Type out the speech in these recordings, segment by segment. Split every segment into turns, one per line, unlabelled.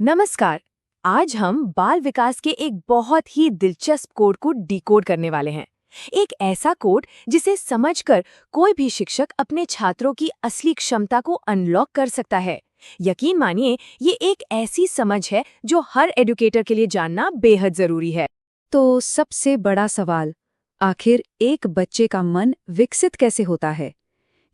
नमस्कार। आज हम बाल विकास के एक बहुत ही दिलचस्प कोड को डिकोड करने वाले हैं। एक ऐसा कोड जिसे समझकर कोई भी शिक्षक अपने छात्रों की असली क्षमता को अनलॉक कर सकता है। यकीन मानिए, ये एक ऐसी समझ है जो हर एजुकेटर के लिए जानना बेहद जरूरी है।
तो सबसे बड़ा सवाल, आखिर एक बच्चे का मन विकसित कैसे होता है?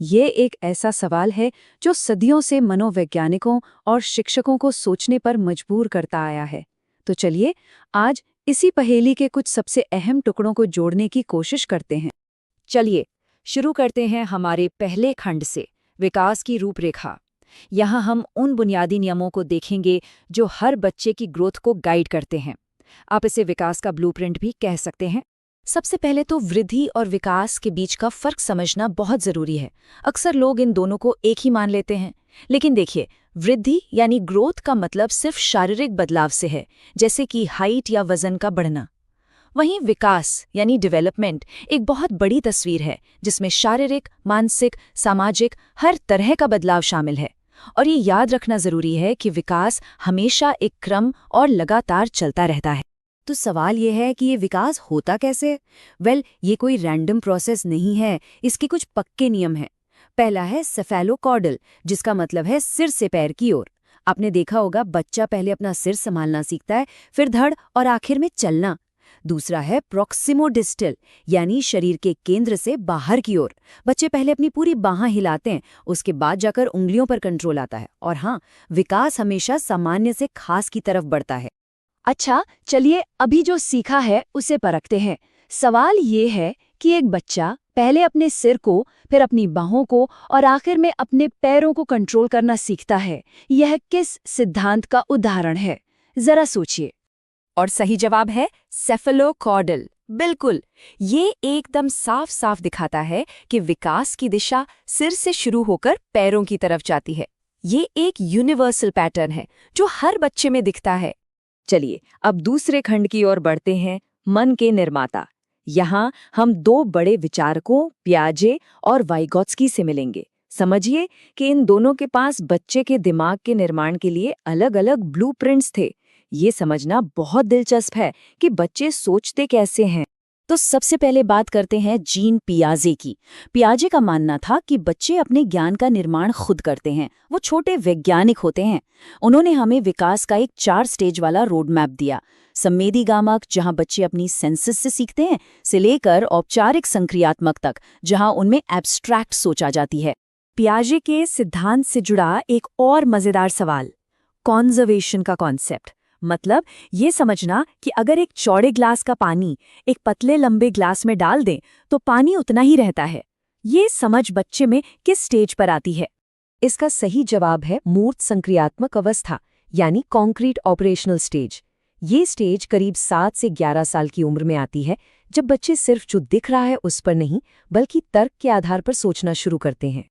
ये एक ऐसा सवाल है जो सदियों से मनोवैज्ञानिकों और शिक्षकों को सोचने पर मजबूर करता आया है। तो चलिए, आज इसी पहेली के कुछ सबसे अहम टुकड़ों को जोड़ने की कोशिश करते हैं।
चलिए शुरू करते हैं हमारे पहले खंड से, विकास की रूपरेखा। यहाँ हम उन बुनियादी नियमों को देखेंगे जो हर बच्चे की ग्रोथ को गाइड करते हैं। आप इसे विकास का ब्लूप्रिंट भी कह सकते हैं। सबसे पहले तो वृद्धि और विकास के बीच का फर्क समझना बहुत जरूरी है। अक्सर लोग इन दोनों को एक ही मान लेते हैं, लेकिन देखिए, वृद्धि यानी ग्रोथ का मतलब सिर्फ शारीरिक बदलाव से है, जैसे कि हाइट या वजन का बढ़ना। वहीं विकास यानी डेवलपमेंट एक बहुत बड़ी तस्वीर है, जिसमें शारीरिक, मानसिक, सामाजिक हर तरह का बदलाव शामिल है। और ये याद रखना जरूरी है कि विकास हमेशा एक क्रम और लगातार चलता रहता है। तो सवाल ये है कि ये विकास होता कैसे? ये कोई रैंडम प्रोसेस नहीं है, इसके कुछ पक्के नियम हैं। पहला है सेफेलोकॉर्डल, जिसका मतलब है सिर से पैर की ओर। आपने देखा होगा, बच्चा पहले अपना सिर संभालना सीखता है, फिर धड़ और आखिर में चलना। दूसरा है प्रोक्सिमोडिस्टल, यानी शरीर के केंद्र से बाहर की ओर। बच्चे पहले अपनी पूरी बाहें हिलाते हैं, उसके बाद जाकर उंगलियों पर कंट्रोल आता है। और हाँ, विकास हमेशा सामान्य से खास की तरफ बढ़ता है।
अच्छा, चलिए अभी जो सीखा है उसे परखते हैं। सवाल ये है कि एक बच्चा पहले अपने सिर को, फिर अपनी बाहों को और आखिर में अपने पैरों को कंट्रोल करना सीखता है। यह किस सिद्धांत का उदाहरण है? जरा सोचिए।
और सही जवाब है सेफेलोकॉर्डल। बिल्कुल, ये एकदम साफ साफ दिखाता है कि विकास की दिशा सिर से शुरू होकर पैरों की तरफ जाती है। ये एक यूनिवर्सल पैटर्न है जो हर बच्चे में दिखता है। चलिए अब दूसरे खंड की ओर बढ़ते हैं, मन के निर्माता। यहाँ हम दो बड़े विचारकों पियाजे और वाइगोत्स्की से मिलेंगे। समझिए कि इन दोनों के पास बच्चे के दिमाग के निर्माण के लिए अलग-अलग ब्लूप्रिंट्स थे। ये समझना बहुत दिलचस्प है कि बच्चे सोचते कैसे हैं। तो सबसे पहले बात करते हैं जीन पियाजे की। पियाजे का मानना था कि बच्चे अपने ज्ञान का निर्माण खुद करते हैं, वो छोटे वैज्ञानिक होते हैं। उन्होंने हमें विकास का एक 4 स्टेज वाला रोड मैप दिया। संवेदीगामक, जहां बच्चे अपनी सेंसेस से सीखते हैं, से लेकर औपचारिक संक्रियात्मक तक, जहां उनमें एब्स्ट्रैक्ट सोचा जाती है। पियाजे के सिद्धांत से जुड़ा एक और मजेदार सवाल, कॉन्जर्वेशन का कॉन्सेप्ट। मतलब ये समझना कि अगर एक चौड़े ग्लास का पानी एक पतले लंबे ग्लास में डाल दें तो पानी उतना ही रहता है। ये समझ बच्चे में किस स्टेज पर आती है?
इसका सही जवाब है मूर्त संक्रियात्मक अवस्था, यानी कॉन्क्रीट ऑपरेशनल स्टेज। ये स्टेज करीब 7 से 11 साल की उम्र में आती है, जब बच्चे सिर्फ जो दिख रहा है उस पर नहीं, बल्कि तर्क के आधार पर सोचना शुरू करते हैं।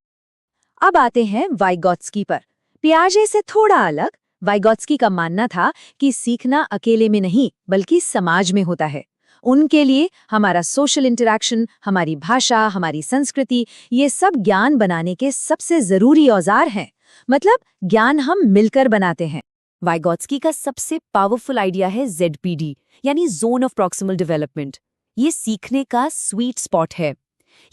अब आते हैं वाइगोत्स्की पर। पियाजे से थोड़ा अलग, वाइगोत्स्की का मानना था कि सीखना अकेले में नहीं बल्कि समाज में होता है। उनके लिए हमारा सोशल इंटरैक्शन, हमारी भाषा, हमारी संस्कृति, ये सब ज्ञान बनाने के सबसे जरूरी औजार हैं। मतलब ज्ञान हम मिलकर बनाते हैं।
वाइगोत्स्की का सबसे पावरफुल आइडिया है ZPD, यानी जोन ऑफ प्रॉक्सिमल डेवलपमेंट। ये सीखने का स्वीट स्पॉट है।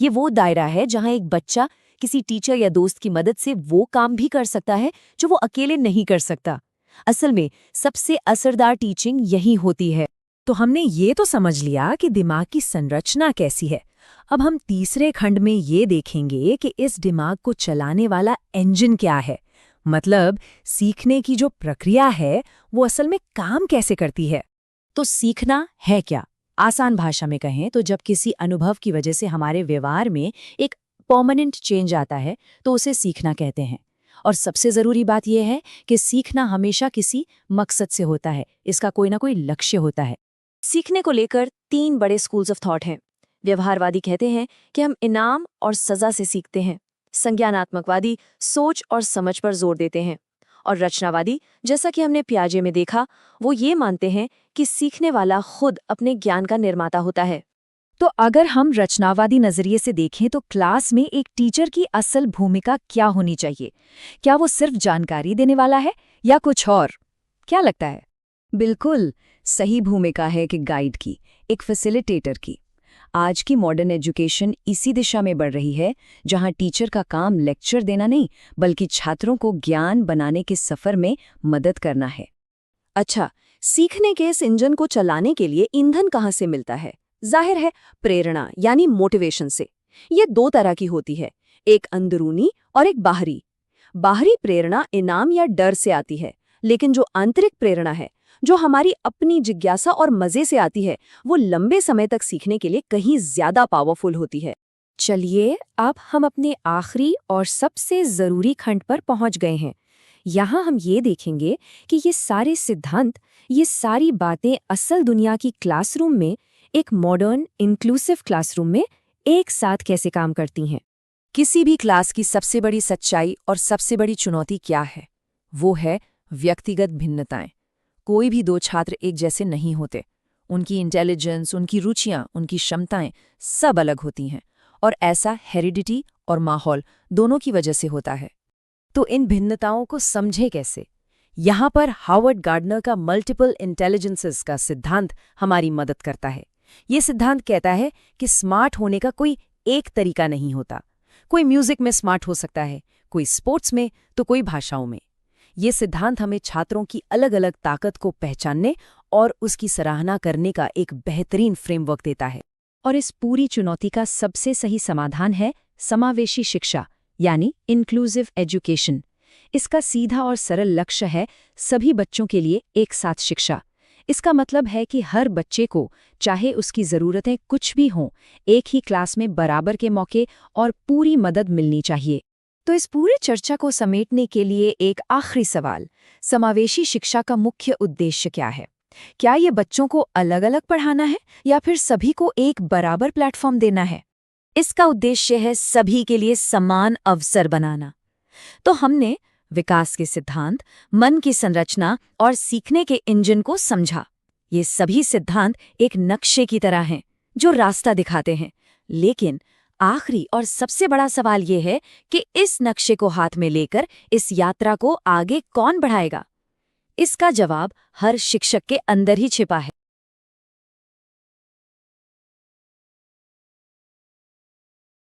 ये वो दायरा है जहां एक बच्चा किसी टीचर या दोस्त की मदद से वो काम भी कर सकता है जो वो अकेले नहीं कर सकता। असल में सबसे असरदार टीचिंग यही होती है।
तो हमने ये तो समझ लिया कि दिमाग की संरचना कैसी है। अब हम तीसरे खंड में ये देखेंगे कि इस दिमाग को चलाने वाला इंजन क्या है। मतलब सीखने की जो प्रक्रिया है वो असल में काम कैसे करती है।
तो सीखना है क्या? आसान भाषा में कहें तो जब किसी अनुभव की वजह से हमारे व्यवहार में एक परमानेंट चेंज आता है तो उसे सीखना कहते हैं। और सबसे ज़रूरी बात यह है कि सीखना हमेशा किसी मकसद से होता है, इसका कोई ना कोई लक्ष्य होता है। सीखने को लेकर 3 बड़े स्कूल्स ऑफ थॉट हैं। व्यवहारवादी कहते हैं कि हम इनाम और सज़ा से सीखते हैं। संज्ञानात्मकवादी सोच और समझ पर जोर देते हैं। और रचनावादी, जैसा कि हमने पियाजे में देखा, वो ये मानते हैं कि सीखने वाला खुद अपने ज्ञान का निर्माता होता है।
तो अगर हम रचनावादी नजरिए से देखें तो क्लास में एक टीचर की असल भूमिका क्या होनी चाहिए? क्या वो सिर्फ जानकारी देने वाला है या कुछ और? क्या लगता है? बिल्कुल सही भूमिका है कि गाइड की, एक फैसिलिटेटर की। आज की मॉडर्न एजुकेशन इसी दिशा में बढ़ रही है, जहां टीचर का काम लेक्चर देना नहीं, बल्कि छात्रों को ज्ञान बनाने के सफर में मदद करना है।
अच्छा, सीखने के इस इंजन को चलाने के लिए ईंधन कहाँ से मिलता है? जाहिर है, प्रेरणा यानी मोटिवेशन से। ये दो तरह की होती है, एक अंदरूनी और एक बाहरी। बाहरी प्रेरणा इनाम या डर से आती है, लेकिन जो आंतरिक प्रेरणा है, जो हमारी अपनी जिज्ञासा और मजे से आती है, वो लंबे समय तक सीखने के लिए कहीं ज्यादा पावरफुल होती है।
चलिए, अब हम अपने आखिरी और सबसे ज़रूरी खंड पर पहुंच गए हैं। यहाँ हम ये देखेंगे कि ये सारे सिद्धांत, ये सारी बातें असल दुनिया की क्लासरूम में, एक मॉडर्न इंक्लूसिव क्लासरूम में एक साथ कैसे काम करती हैं।
किसी भी क्लास की सबसे बड़ी सच्चाई और सबसे बड़ी चुनौती क्या है? वो है व्यक्तिगत भिन्नताएं। कोई भी दो छात्र एक जैसे नहीं होते। उनकी इंटेलिजेंस, उनकी रुचियां, उनकी क्षमताएं सब अलग होती हैं, और ऐसा हेरिडिटी और माहौल दोनों की वजह से होता है। तो इन भिन्नताओं को समझे कैसे? यहाँ पर हावर्ड गार्डनर का मल्टीपल इंटेलिजेंसेस का सिद्धांत हमारी मदद करता है। ये सिद्धांत कहता है कि स्मार्ट होने का कोई एक तरीका नहीं होता। कोई म्यूजिक में स्मार्ट हो सकता है, कोई स्पोर्ट्स में, तो कोई भाषाओं में। ये सिद्धांत हमें छात्रों की अलग अलग ताकत को पहचानने और उसकी सराहना करने का एक बेहतरीन फ्रेमवर्क देता है।
और इस पूरी चुनौती का सबसे सही समाधान है समावेशी शिक्षा, यानी इंक्लूसिव एजुकेशन। इसका सीधा और सरल लक्ष्य है सभी बच्चों के लिए एक साथ शिक्षा। इसका मतलब है कि हर बच्चे को, चाहे उसकी ज़रूरतें कुछ भी हों, एक ही क्लास में बराबर के मौके और पूरी मदद मिलनी चाहिए। तो इस पूरी चर्चा को समेटने के लिए एक आखिरी सवाल, समावेशी शिक्षा का मुख्य उद्देश्य क्या है? क्या ये बच्चों को अलग अलग पढ़ाना है या फिर सभी को एक बराबर प्लेटफॉर्म देना है? इसका उद्देश्य है सभी के लिए समान अवसर बनाना। तो हमने विकास के सिद्धांत, मन की संरचना और सीखने के इंजन को समझा। ये सभी सिद्धांत एक नक्शे की तरह हैं जो रास्ता दिखाते हैं। लेकिन आखिरी और सबसे बड़ा सवाल ये है कि इस नक्शे को हाथ में लेकर इस यात्रा को आगे कौन बढ़ाएगा? इसका जवाब हर शिक्षक के अंदर ही छिपा है।